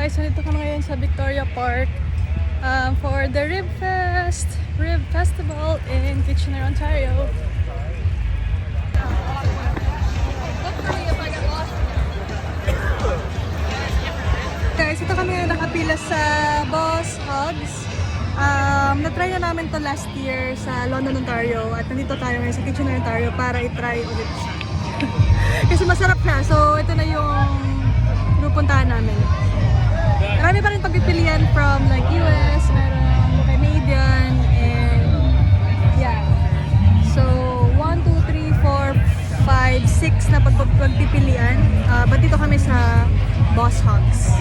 guys, nandito kami ngayon sa Victoria Park for the Rib Festival in Kitchener, Ontario. Guys, ito kami ngayon nakapila sa Boss Hogs. Na-try na namin to last year sa London, Ontario at nandito tayo ngayon sa Kitchener, Ontario para i-try ulit siya. Kasi masarap siya, so ito na yung pupuntahan namin. Marami pa rin pagpipilian from like US, meron Canadian, and yeah. So 1, 2, 3, 4, 5, 6 na pagpipilian. But dito kami sa Boss Hogs.